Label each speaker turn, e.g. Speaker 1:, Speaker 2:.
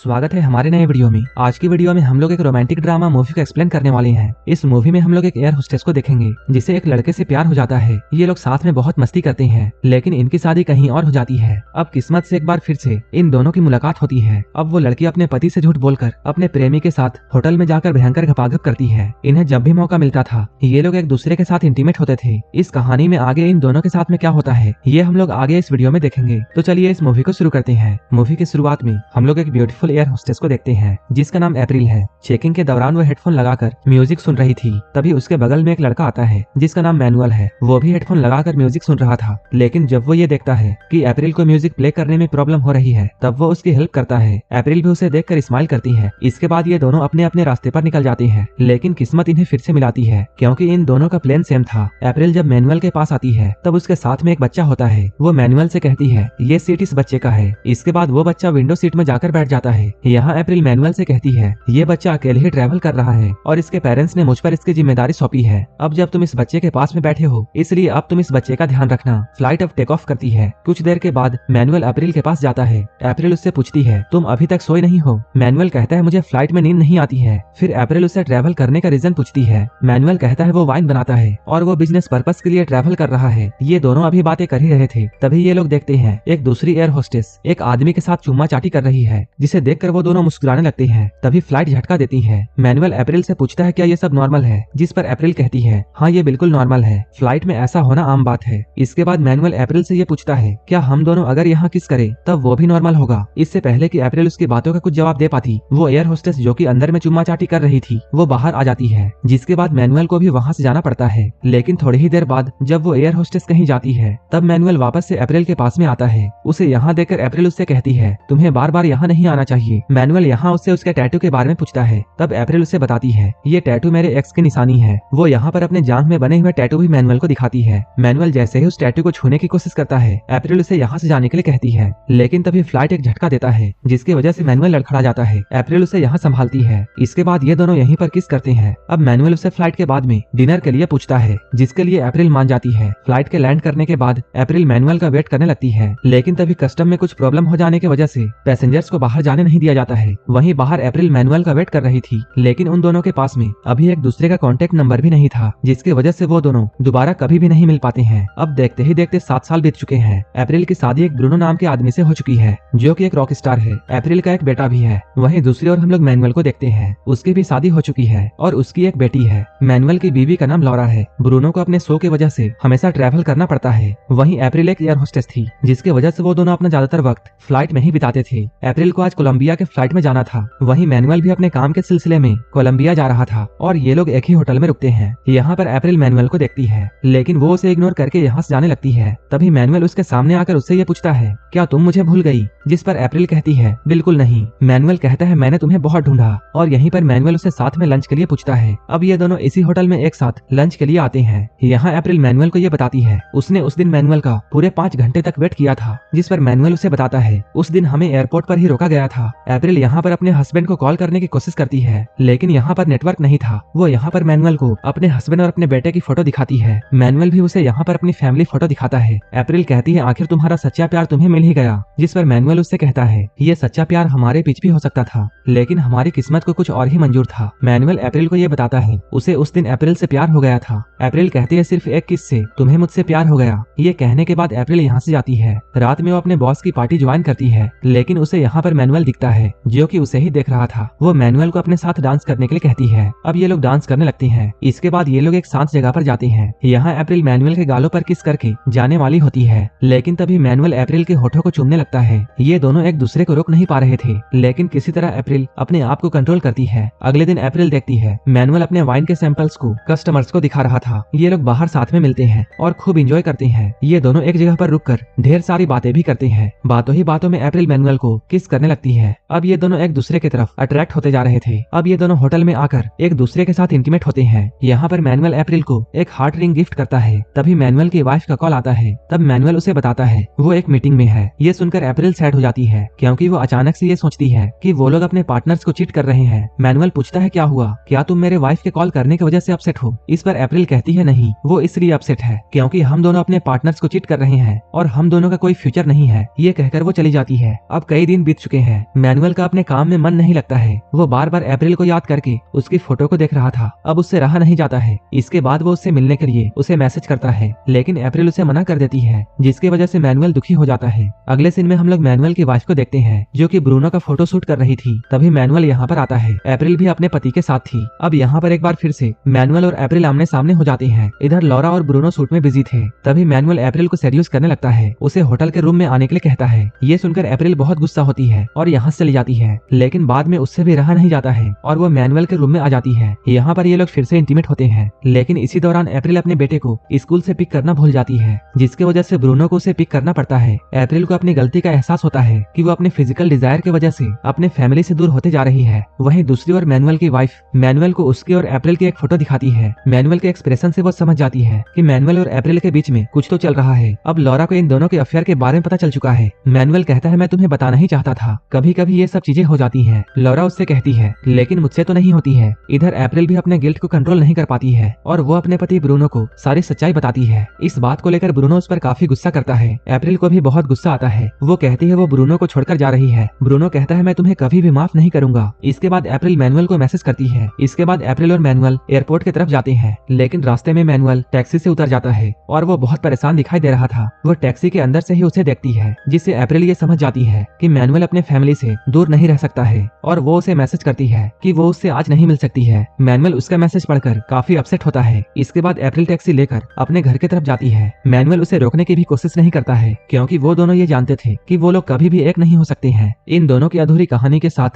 Speaker 1: स्वागत है हमारे नए वीडियो में। आज की वीडियो में हम लोग एक रोमांटिक ड्रामा मूवी को एक्सप्लेन करने वाले हैं। इस मूवी में हम लोग एक एयर होस्टेस को देखेंगे जिसे एक लड़के से प्यार हो जाता है। ये लोग साथ में बहुत मस्ती करते हैं, लेकिन इनकी शादी कहीं और हो जाती है। अब किस्मत से एक बार फिर से इन दोनों की मुलाकात होती है। अब वो लड़की अपने पति से झूठ बोलकर अपने प्रेमी के साथ होटल में जाकर भयंकर घपाघप करती है। इन्हें जब भी मौका मिलता था ये लोग एक दूसरे के साथ इंटीमेट होते थे। इस कहानी में आगे इन दोनों के साथ में क्या होता है ये हम लोग आगे इस वीडियो में देखेंगे। तो चलिए इस मूवी को शुरू करते हैं। मूवी की शुरुआत में हम लोग एक ब्यूटीफुल एयर होस्टेस को देखते हैं जिसका नाम अप्रैल है। चेकिंग के दौरान वो हेडफोन लगाकर म्यूजिक सुन रही थी। तभी उसके बगल में एक लड़का आता है जिसका नाम मैनुअल है। वो भी हेडफोन लगाकर म्यूजिक सुन रहा था, लेकिन जब वो ये देखता है कि अप्रैल को म्यूजिक प्ले करने में प्रॉब्लम हो रही है तब वो उसकी हेल्प करता है। अप्रैल भी उसे देखकर स्माइल करती है। इसके बाद ये दोनों अपने अपने रास्ते पर निकल जाते हैं, लेकिन किस्मत इन्हें फिर से मिलाती है क्योंकि इन दोनों का प्लान सेम था। अप्रैल जब मैनुअल के पास आती है तब उसके साथ में एक बच्चा होता है। वो मैनुअल से कहती है ये सीट इस बच्चे का है। इसके बाद वो बच्चा विंडो सीट में जाकर बैठ जाता है। यहाँ अप्रैल मैनुअल से कहती है ये बच्चा अकेले ही ट्रैवल कर रहा है और इसके पेरेंट्स ने मुझ पर इसकी जिम्मेदारी सौंपी है। अब जब तुम इस बच्चे के पास में बैठे हो इसलिए अब तुम इस बच्चे का ध्यान रखना। फ्लाइट अब टेक ऑफ करती है। कुछ देर के बाद मैनुअल अप्रैल के पास जाता है। अप्रैल उससे पूछती है तुम अभी तक सोए नहीं हो? मैनुअल कहता है मुझे फ्लाइट में नींद नहीं आती है। फिर अप्रैल उससे ट्रैवल करने का रीजन पूछती है। मैनुअल कहता है वो वाइन बनाता है और वो बिजनेस पर्पस के लिए ट्रैवल कर रहा है। ये दोनों अभी बातें कर ही रहे थे, तभी ये लोग देखते हैं एक दूसरी एयर होस्टेस एक आदमी के साथ चुम्मा चाटी कर रही है, जिसे देखकर वो दोनों मुस्कुराने लगते हैं। तभी फ्लाइट झटका देती है। मैनुअल अप्रैल से पूछता है क्या ये सब नॉर्मल है? जिस पर अप्रैल कहती है हाँ ये बिल्कुल नॉर्मल है, फ्लाइट में ऐसा होना आम बात है। इसके बाद मैनुअल अप्रैल से ये पूछता है क्या हम दोनों अगर यहाँ किस करें तब वो भी नॉर्मल होगा? इससे पहले कि अप्रैल उसकी बातों का कुछ जवाब दे पाती वो एयर होस्टेस जो कि अंदर में चुम्मा चाटी कर रही थी वो बाहर आ जाती है, जिसके बाद मैनुअल को भी वहाँ से जाना पड़ता है। लेकिन थोड़ी ही देर बाद जब वो एयर होस्टेस कहीं जाती है तब मैनुअल वापस से अप्रैल के पास में आता है। उसे यहाँ देखकर अप्रैल उससे कहती है तुम्हें बार बार यहाँ नहीं आना चाहिए। मैनुअल यहाँ उससे उसके टैटू के बारे में पूछता है। तब अप्रैल उसे बताती है ये टैटू मेरे एक्स की निशानी है। वो यहाँ पर अपने जांघ में बने हुए टैटू भी मैनुअल को दिखाती है। मैनुअल जैसे ही उस टैटू को छूने की कोशिश करता है अप्रैल उसे यहाँ से जाने के लिए कहती है, लेकिन तभी फ्लाइट एक झटका देता है जिसकी वजह से मैनुअल लड़खड़ा जाता है। अप्रैल उसे यहाँ संभालती है। इसके बाद ये दोनों यहीं पर किस करते हैं। अब मैनुअल उसे फ्लाइट के बाद में डिनर के लिए पूछता है, जिसके लिए अप्रैल मान जाती है। फ्लाइट के लैंड करने के बाद अप्रैल मैनुअल का वेट करने लगती है, लेकिन तभी कस्टम में कुछ प्रॉब्लम हो जाने की वजह से पैसेंजर्स को बाहर जाने नहीं दिया जाता है। वहीं बाहर अप्रैल मैनुअल का वेट कर रही थी, लेकिन उन दोनों के पास में अभी एक दूसरे का कॉन्टेक्ट नंबर भी नहीं था, जिसकी वजह से वो दोनों दोबारा कभी भी नहीं मिल पाते हैं। अब देखते ही देखते 7 साल बीत चुके हैं। अप्रैल की शादी एक ब्रूनो नाम के आदमी से हो चुकी है जो कि एक रॉक स्टार है। अप्रैल का एक बेटा भी है। वहीं दूसरी ओर हम लोग मैनुअल को देखते हैं, उसकी भी शादी हो चुकी है और उसकी एक बेटी है। मैनुअल की बीवी का नाम लॉरा है। ब्रूनो को अपने शो की वजह से हमेशा ट्रैवल करना पड़ता है। वहीं अप्रैल एक एयर होस्टेस थी, जिसकी वजह से वो दोनों अपना ज्यादातर वक्त फ्लाइट में ही बिताते थे। अप्रैल को आज कोलंबिया के फ्लाइट में जाना था। वहीं मैनुअल भी अपने काम के सिलसिले में कोलंबिया जा रहा था और ये लोग एक ही होटल में रुकते हैं। यहाँ पर अप्रैल मैनुअल को देखती है, लेकिन वो उसे इग्नोर करके यहाँ से जाने लगती है। तभी मैनुअल उसके सामने आकर उससे ये पूछता है क्या तुम मुझे भूल गई? जिस पर अप्रैल कहती है बिल्कुल नहीं। मैनुअल कहता है मैंने तुम्हें बहुत ढूंढा। और यहीं पर मैनुअल उसे साथ में लंच के लिए पूछता है। अब ये दोनों इसी होटल में एक साथ लंच के लिए आते हैं। यहाँ अप्रैल मैनुअल को ये बताती है उसने उस दिन मैनुअल का पूरे 5 घंटे तक वेट किया था, जिस पर मैनुअल उसे बताता है उस दिन हमें एयरपोर्ट पर ही रोका गया था। अप्रैल यहाँ पर अपने हस्बैंड को कॉल करने की कोशिश करती है, लेकिन यहाँ पर नेटवर्क नहीं था। वो यहाँ पर मैनुअल को अपने हस्बैंड और अपने बेटे की फोटो दिखाती है। मैनुअल भी उसे यहाँ पर अपनी फैमिली फोटो दिखाता है। अप्रैल कहती है आखिर तुम्हारा सच्चा प्यार तुम्हें मिल ही गया। जिस पर मैनुअल उससे कहता है ये सच्चा प्यार हमारे बीच भी हो सकता था, लेकिन हमारी किस्मत को कुछ और ही मंजूर था। मैनुअल अप्रैल को ये बताता है उसे उस दिन अप्रैल से प्यार हो गया था। अप्रैल कहती है सिर्फ एक किस से तुम्हें मुझसे प्यार हो गया। ये कहने के बाद अप्रैल यहाँ से जाती है। रात में वो अपने बॉस की पार्टी ज्वाइन करती है, लेकिन उसे यहाँ पर मैनुअल दिखता है जो कि उसे ही देख रहा था। वो मैनुअल को अपने साथ डांस करने के लिए कहती है। अब ये लोग डांस करने लगते हैं। इसके बाद ये लोग एक शांत जगह पर जाते हैं। यहाँ अप्रैल मैनुअल के गालों पर किस करके जाने वाली होती है, लेकिन तभी मैनुअल अप्रैल के होठों को चूमने लगता है। ये दोनों एक दूसरे को रोक नहीं पा रहे थे, लेकिन किसी तरह अप्रैल अपने आप को कंट्रोल करती है। अगले दिन अप्रैल देखती है मैनुअल अपने वाइन के सैंपल्स को कस्टमर्स को दिखा रहा था। ये लोग बाहर साथ में मिलते हैं और खूब एंजॉय करते हैं। ये दोनों एक जगह पर रुककर ढेर सारी बातें भी करते हैं। बातों ही बातों में अप्रैल मैनुअल को किस करने लगती है। अब ये दोनों एक दूसरे की तरफ अट्रैक्ट होते जा रहे थे। अब ये दोनों होटल में आकर एक दूसरे के साथ इंटीमेट होते हैं। यहाँ पर मैनुअल अप्रैल को एक हार्ट रिंग गिफ्ट करता है। तभी मैनुअल की वाइफ का कॉल आता है। तब मैनुअल उसे बताता है वो एक मीटिंग में है। ये सुनकर अप्रैल सैड हो जाती है क्योंकि वो अचानक से ये सोचती है कि वो लोग अपने पार्टनर्स को चीट कर रहे हैं। मैनुअल पूछता है क्या हुआ, क्या तुम मेरे वाइफ के कॉल करने की वजह से अपसेट हो? इस पर अप्रैल कहती है नहीं, वो इसलिए अपसेट है क्योंकि हम दोनों अपने पार्टनर्स को चीट कर रहे हैं और हम दोनों का कोई फ्यूचर नहीं है। ये कहकर वो चली जाती है। अब कई दिन बीत चुके हैं। मैनुअल का अपने काम में मन नहीं लगता है। वो बार बार अप्रैल को याद करके उसकी फोटो को देख रहा था। अब उससे रहा नहीं जाता है। इसके बाद वो उससे मिलने के लिए उसे मैसेज करता है, लेकिन अप्रैल उसे मना कर देती है, जिसकी वजह से मैनुअल दुखी हो जाता है। अगले सीन में हम लोग मैनुअल की वाइफ को देखते हैं, जो कि ब्रूनो का फोटो शूट कर रही थी। तभी मैनुअल यहाँ पर आता है। अप्रैल भी अपने पति के साथ थी। अब यहाँ पर एक बार फिर से मैनुअल और अप्रैल आमने सामने हो जाते हैं। इधर लॉरा और ब्रूनो शूट में बिजी थे। तभी मैनुअल अप्रैल को सेड्यूस करने लगता है, उसे होटल के रूम में आने के लिए कहता है। ये सुनकर अप्रैल बहुत गुस्सा होती है और यहाँ से चली जाती है, लेकिन बाद में उससे भी रहा नहीं जाता है और वो मैनुअल के रूम में आ जाती है। यहाँ पर ये लोग फिर से इंटीमेट होते हैं, लेकिन इसी दौरान अप्रैल अपने बेटे को स्कूल से पिक करना भूल जाती है, जिसकी वजह से ब्रूनो को उसे पिक करना पड़ता है। अप्रैल को अपनी गलती का एहसास होता है कि वो अपने फिजिकल डिजायर की वजह से अपने फैमिली से दूर होते जा रही है। वहीं दूसरी ओर मैनुअल की वाइफ मैनुअल को उसकी और अप्रैल की एक फोटो दिखाती है। मैनुअल के एक्सप्रेशन से वो समझ जाती है कि मैनुअल और अप्रैल के बीच में कुछ तो चल रहा है। अब लॉरा को इन दोनों के अफेयर के बारे में पता चल चुका है। मैनुअल कहता है, मैं तुम्हें बताना ही चाहता था, कभी कभी ये सब चीजें हो जाती हैं। लॉरा उससे कहती है, लेकिन मुझसे तो नहीं होती है। इधर अप्रैल भी अपने गिल्ट को कंट्रोल नहीं कर पाती है और वो अपने पति ब्रूनो को सारी सच्चाई बताती है। इस बात को लेकर ब्रूनो उस पर काफी गुस्सा करता है। अप्रैल को भी बहुत गुस्सा आता है। वो कहती है वो ब्रूनो को छोड़कर जा रही है। ब्रूनो कहता है, मैं तुम्हें कभी भी माफ नहीं करूंगा। इसके बाद अप्रैल मैनुअल को मैसेज करती है। इसके बाद अप्रैल और मैनुअल एयरपोर्ट की तरफ जाते हैं, लेकिन रास्ते में मैनुअल टैक्सी से उतर जाता है और वो बहुत परेशान दिखाई दे रहा था। वो टैक्सी के अंदर से ही उसे देखती है, जिससे अप्रैल ये समझ जाती है कि मैनुअल अपने फैमिली से दूर नहीं रह सकता है और वो उसे मैसेज करती है कि वो उससे आज नहीं मिल सकती है। मैनुअल उसका मैसेज पढ़कर काफी अपसेट होता है। इसके बाद अप्रैल टैक्सी लेकर अपने घर की तरफ जाती है। मैनुअल उसे रोकने की भी कोशिश नहीं करता है, क्योंकि वो दोनों ये जानते थे कि वो लोग कभी भी एक नहीं हो सकते हैं। इन दोनों की अधूरी कहानी के साथ